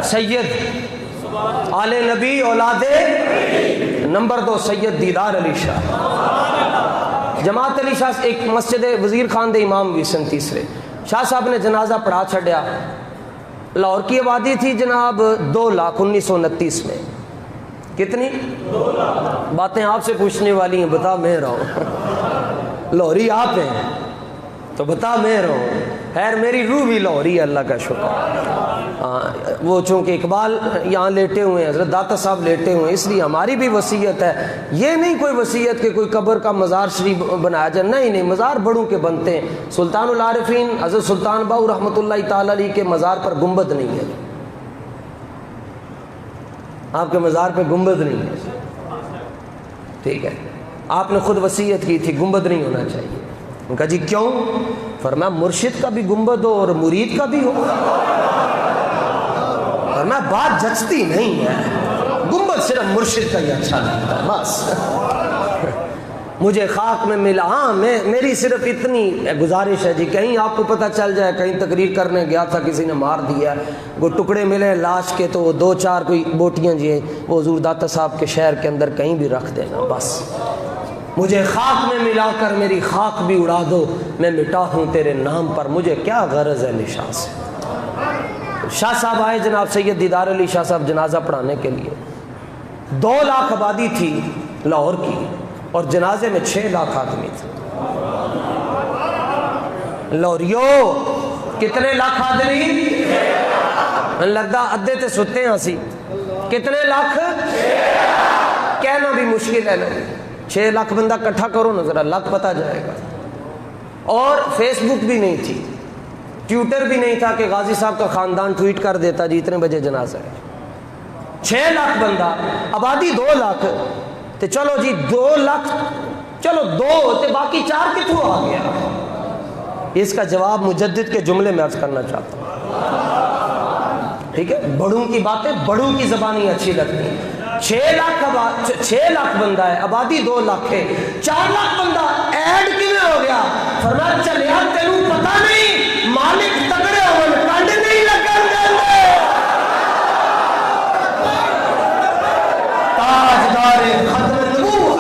S1: سید آل نبی اولاد نمبر 2 سید دیدار علی شاہ۔ جماعت علی شاہ ایک مسجد وزیر خان دے امام بھی سن تیسرے، شاہ صاحب نے جنازہ پڑھا چھڑیا۔ لاہور کی آبادی تھی جناب 2 لاکھ 1929 میں، کتنی؟ 2 لاکھ۔ باتیں آپ سے پوچھنے والی ہیں، بتا میں رہا ہوں، لاہوری آپ ہیں تو بتا میں رہا ہوں، خیر میری روح بھی لاہوری ہے، اللہ کا شکر۔ وہ چونکہ اقبال یہاں لیٹے ہوئے ہیں، حضرت داتا صاحب لیٹے ہوئے ہیں، اس لیے ہماری بھی وصیت ہے۔ یہ نہیں کوئی وصیت کہ کوئی قبر کا مزار شریف بنایا جائے، نہیں، مزار بڑوں کے بنتے ہیں۔ سلطان العارفین حضرت سلطان باؤ رحمۃ اللہ تعالی علیہ کے مزار پر گنبد نہیں ہے، آپ کے مزار پہ گنبد نہیں ہے، ٹھیک ہے؟ آپ نے خود وصیت کی تھی گنبد نہیں ہونا چاہیے۔ ان کا جی کیوں؟ فرمایا مرشد کا بھی گنبد ہو اور مرید کا بھی ہو۔ فرمایا بات جچتی نہیں ہے، گنبد صرف مرشد کا ہی اچھا لگتا ہے بس۔ مجھے خاک میں ملا، ہاں میری صرف اتنی گزارش ہے جی، کہیں آپ کو پتہ چل جائے، کہیں تقریر کرنے گیا تھا کسی نے مار دیا، وہ ٹکڑے ملے لاش کے تو 2-4 کوئی بوٹیاں جی وہ حضور داتا صاحب کے شہر کے اندر کہیں بھی رکھ دینا بس۔ مجھے خاک میں ملا کر میری خاک بھی اڑا دو، میں مٹا ہوں تیرے نام پر، مجھے کیا غرض ہے نشان سے۔ شاہ صاحب آئے جناب سید دیدار علی شاہ صاحب جنازہ پڑھانے کے لیے۔ 2 لاکھ آبادی تھی لاہور کی، اور جنازے میں 6 لاکھ آدمی تھے۔ لاہوریو کتنے لاکھ آدمی؟ لگتا ادھے تے ستے ہیں سی، کتنے لاکھ؟ کہنا بھی مشکل ہے نا، 6 لاکھ بندہ کٹھا کرو نا ذرا، لاکھ پتہ جائے گا۔ اور فیس بک بھی نہیں تھی، ٹویٹر بھی نہیں تھا کہ غازی صاحب کا خاندان ٹویٹ کر دیتا جی اتنے بجے جنازہ ہے۔ 6 لاکھ بندہ، آبادی 2 لاکھ، تے چلو جی 2 لاکھ، چلو 2 تے باقی 4 کتوں آ گیا؟ اس کا جواب مجدد کے جملے میں عرض کرنا چاہتا ہوں، ٹھیک ہے؟ بڑوں کی باتیں بڑوں کی زبانی اچھی لگتی ہیں۔ 6 لاکھ بندہ ہے، آبادی 2 لاکھ ہے، 4 لاکھ بندہ ایڈ کیویں ہو گیا؟ فرمایا چلیا تینوں پتہ نہیں، مالک تگڑے ہون کنڈ نہیں لگن دیندے۔ تاجدار ختم نبوت،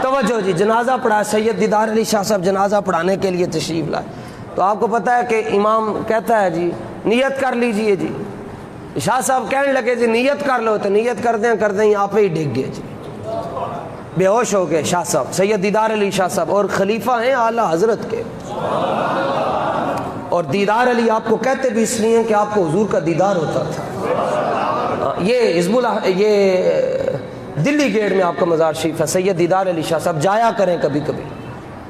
S1: توجہ جی، جنازہ پڑھا سید دیدار علی شاہ صاحب جنازہ پڑھانے کے لیے تشریف لائے، تو آپ کو پتہ ہے کہ امام کہتا ہے جی نیت کر لیجئے جی، شاہ صاحب کہنے لگے جی نیت کر لو، تو نیت کر دیں آپ ہی ڈگ گئے جی، بے ہوش ہو گئے شاہ صاحب سید دیدار علی شاہ صاحب، اور خلیفہ ہیں اعلیٰ حضرت کے، اور دیدار علی آپ کو کہتے بھی اس لیے کہ آپ کو حضور کا دیدار ہوتا تھا۔ یہ حزب اللہ، یہ دلی گیٹ میں آپ کا مزار شریف ہے، سید دیدار علی شاہ صاحب، جایا کریں کبھی کبھی،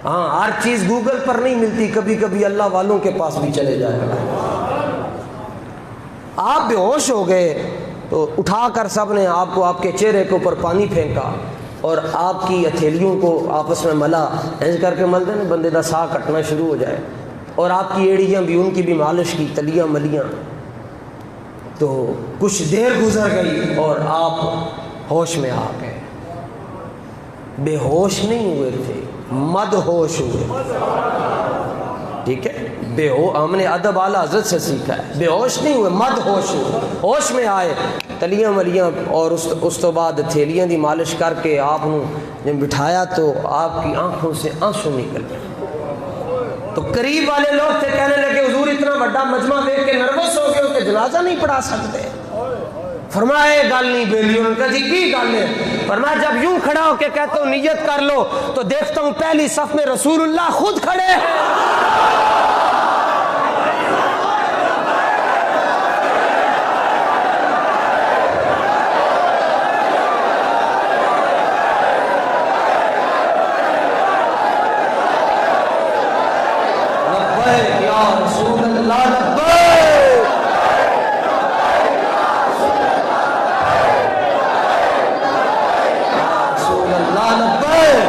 S1: ہاں ہر چیز گوگل پر نہیں ملتی، کبھی کبھی اللہ والوں کے پاس بھی چلے جائے گا۔ آپ بے ہوش ہو گئے تو اٹھا کر سب نے آپ کو آپ کے چہرے کے اوپر پانی پھینکا اور آپ کی ہتھیلیوں کو آپس میں ملا، ایسے کر کے مل دیں بندے دا ساہ کٹنا شروع ہو جائے، اور آپ کی ایڑیاں بھی ان کی بھی مالش کی، تلیاں ملیاں۔ تو کچھ دیر گزر گئی اور آپ ہوش میں آ گئے۔ بے ہوش نہیں ہوئے تھے، مد ہوش ہوئے، ٹھیک ہے؟ ہم نے ادب اعلیٰ حضرت سے سیکھا ہے، بے ہوش نہیں ہوئے، مد ہوش ہوئے، ہوش میں آئے، تلیاں ملیاں، اور اس تو بعد تھیلیاں دی مالش کر کے آپ نے جب بٹھایا تو آپ کی آنکھوں سے آنسو نکل گئے۔ تو قریب والے لوگ تھے، کہنے لگے حضور اتنا بڑا مجمع دیکھ کے نروس ہو گئے ہو کہ جنازہ نہیں پڑھا سکتے؟ فرمایا گل نہیں بیلی، انہوں نے کہا جی کی گل ہے؟ فرمایا جب یوں کھڑا ہو کے کہتا ہوں نیت کر لو تو دیکھتا ہوں پہلی صف میں رسول اللہ خود کھڑے ہیں۔ یا رسول اللہ لبیک، رسول اللہ لبیک۔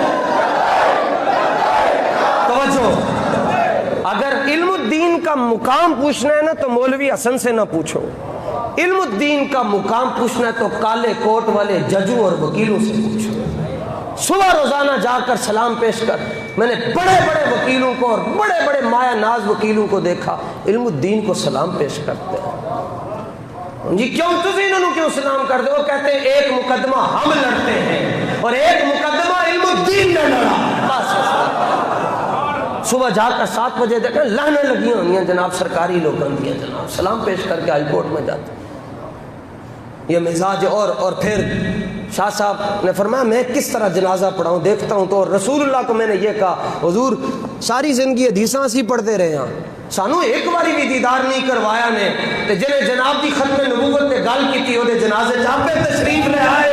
S1: توجہ، اگر علم الدین کا مقام پوچھنا ہے نا تو مولوی حسن سے نہ پوچھو، علم الدین کا مقام پوچھنا ہے تو کالے کوٹ والے ججوں اور وکیلوں سے پوچھو۔ صبح روزانہ جا کر سلام پیش کر، میں نے بڑے بڑے وکیلوں کو اور بڑے بڑے مایا ناز وکیلوں کو دیکھا علم الدین کو سلام پیش کرتے ہیں۔ جی کیوں تم انہوں نے کیوں سلام کر دو؟ وہ کہتے ہیں ایک مقدمہ ہم لڑتے ہیں اور ایک مقدمہ علم الدین نے لڑا۔ بس صبح جا کر 7 بجے دیکھیں لہنے لگی ہوئی ہیں جناب، سرکاری لوگ دیا جناب، سلام پیش کر کے ہائی کورٹ میں جاتے ہیں۔ یہ مزاج اور پھر شاہ صاحب نے فرمایا میں کس طرح جنازہ پڑھاؤں، دیکھتا ہوں تو رسول اللہ کو میں نے یہ کہا حضور ساری زندگی حدیثاں اسی پڑھتے رہے ہیں، سانو ایک باری بھی دیدار نہیں کروایا نے، تے جنہیں جناب دی ختم نبوت تے گل کیتی دے جنازے چاپے تشریف لے آئے۔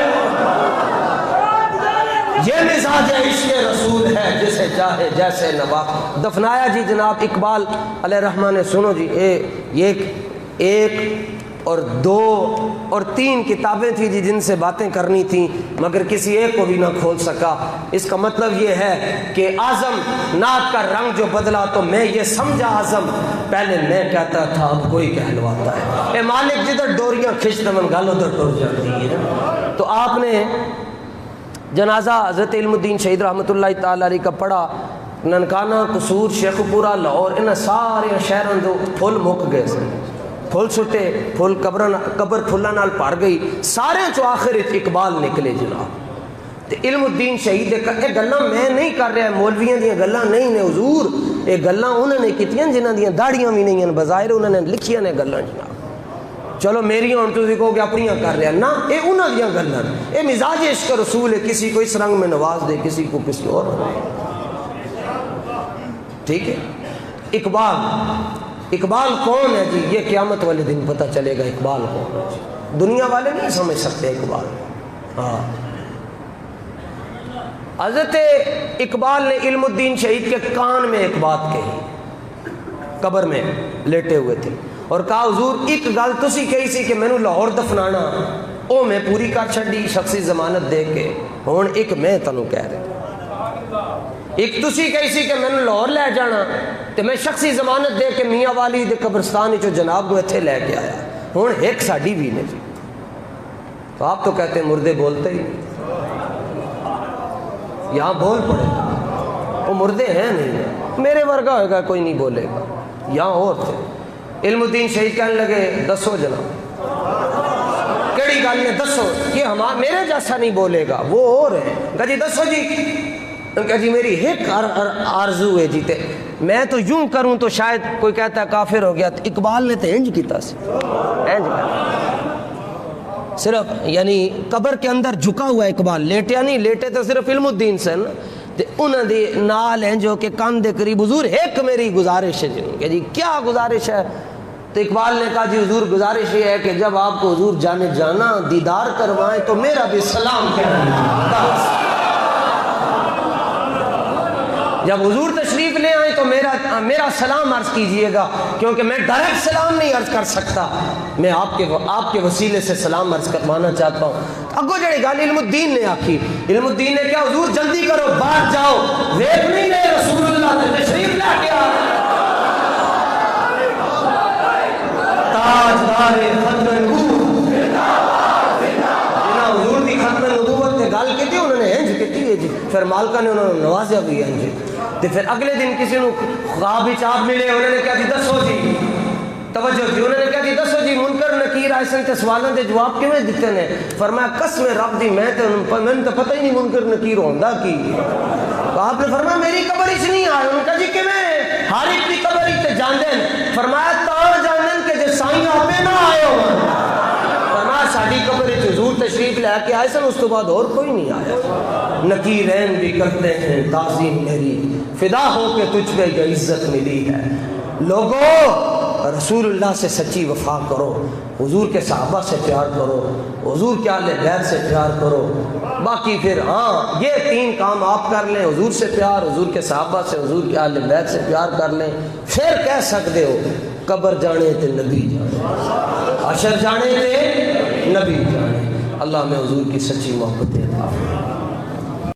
S1: یہ مزاج عشق رسول ہے، جسے چاہے جیسے نوا دفنایا۔ جی جناب اقبال علیہ الرحمٰن نے سنو جی، ایک اور 2 اور 3 کتابیں تھیں جی جن سے باتیں کرنی تھیں، مگر کسی ایک کو بھی نہ کھول سکا۔ اس کا مطلب یہ ہے کہ اعظم نعت کا رنگ جو بدلا تو میں یہ سمجھا اعظم، پہلے میں کہتا تھا اب کوئی کہلواتا ہے۔ اے مالک جدھر ڈوریاں کھچتا من گل ادھر ٹر جاتی ہے۔ تو آپ نے جنازہ حضرت علم الدین شہید رحمۃ اللہ تعالی علیہ کا پڑھا، ننکانہ، قصور، شیخ پورہ، لاہور، ان سارے شہروں جو پھل مک گئے سن، پھل سٹے، پھل قبر پھلاں نال بھر گئی، سارے چو آخر اقبال نکلے جناب۔ تے علم الدین شہید یہ گلاں میں نہیں کر رہا، مولویاں دیاں گلاں نہیں نے حضور، یہ گلاں انہوں نے کیتیاں جنہاں دیاں داڑیاں بھی نہیں ہیں، بظاہر انہوں نے لکھیاں نے گلاں جناب۔ چلو میری ہوں تسی کہو کہ اپنیاں کر رہا نا، اے انہاں دیاں گلاں، اے مزاج عشق رسول ہے، کسی کو اس رنگ میں نواز دے، کسی کو کسی اور، ٹھیک ہے۔ اقبال کون ہے جی؟ یہ قیامت والے دن پتہ چلے گا اقبال کون ہے۔ دنیا والے نہیں سمجھ سکتے اقبال۔ ہاں حضرت اقبال نے علم الدین شہید کے کان میں ایک بات کہی، قبر میں لیٹے ہوئے تھے، اور کہا حضور ایک گل تسی کہی سی کہ مینوں لاہور دفنانا، او میں پوری کر چھڈی شخصی ضمانت دے کے، ہن ایک میں تانوں کہہ رہا، ایک تسی کہی سی کہ مینوں لاہور لے جانا تے میں شخصی ضمانت دے کے میاں والی دے قبرستان چو جناب کو ایتھے لے کے آیا، ہن ایک ساڈی بھی نے جی۔ تو آپ تو کہتے ہیں مردے بولتے ہی نہیں، یہاں بول پڑے، وہ مردے ہیں نہیں، میرے ورگا ہوئے گا کوئی نہیں بولے گا، یہاں اور تھے۔ علم الدین شہید کہنے لگے دسو جناب کیڑی گل نے، دسو، یہ میرے جیسا نہیں بولے گا، وہ اور ہے۔ کہا جی دسو جی، کہا جی میری ایک آرزو ہے جی، تے میں تو یوں کروں تو شاید کوئی کہتا ہے کافر ہو گیا، اقبال نے تو انج کیتا سی، انج صرف یعنی قبر کے اندر جھکا ہوا اقبال، لیٹیا نہیں، لیٹے تو صرف علم الدین سے نا، تے انہاں دی نال ہیں جو کہ کان دے قریب، حضور ایک میری گزارش ہے جی۔ کہ جی کیا گزارش ہے؟ تو اقبال نے کہا جی حضور گزارش یہ ہے کہ جب آپ کو حضور جانا دیدار کروائیں تو میرا بھی سلام کہنا، جب حضور تشریف لے آئیں تو میرا سلام عرض کیجئے گا، کیونکہ میں ڈائریکٹ سلام نہیں عرض کر سکتا، میں آپ کے وسیلے سے سلام عرض کروانا چاہتا ہوں۔ اگو جڑی گل علم الدین نے آکھی، علم الدین نے کیا حضور جلدی کرو باہر جاؤ، ویٹ نہیں لے رسول اللہ نے تشریف لا کے آ تاجدار ختم نبوت، حضور دی ختم نبوت تے گل کیتی انہوں نے ہنج کیتی ہے جی، پھر مالکہ نے انہوں نے نوازیا بھی ہے جی۔ تے پھر اگلے دن کسی نے خواب وچ آپ ملے، انہوں نے کہا جی دسو جی، توجہ جی، انہوں نے کہا جی دسو جی منکر نکیر آئے سن تے سوالاں دے جواب کیویں دتے نے؟ فرمایا قسم رب دی میں تے تو پتہ ہی نہیں منکر نکیر ہوندا کی۔ تو آپ نے فرمایا میری قبر وچ نہیں آئے، انہوں نے کہا جی کیویں؟ ہر ایک دی قبر وچ تے جاندے نے۔ فرمایا تاں جاندے کہ جے سائیں آپے نہ آئے ہون۔ فرمایا ساڈی قبر وچ حضور تشریف لے کے آئے سن، اس تو بعد اور کوئی نہیں آیا۔ نکیرین بھی کرتے ہیں تعظیم میری، فدا ہو کے تجھ پہ یہ عزت ملی ہے۔ لوگوں رسول اللہ سے سچی وفا کرو، حضور کے صحابہ سے پیار کرو، حضور کے اہل بیت سے پیار کرو، باقی پھر ہاں یہ 3 کام آپ کر لیں، حضور سے پیار، حضور کے صحابہ سے، حضور کے اہل بیت سے پیار کر لیں، پھر کہہ سکتے ہو قبر جانے تے نبی جانے، حشر جانے تے نبی جانے۔ اللہ میں حضور کی سچی محبت ہے۔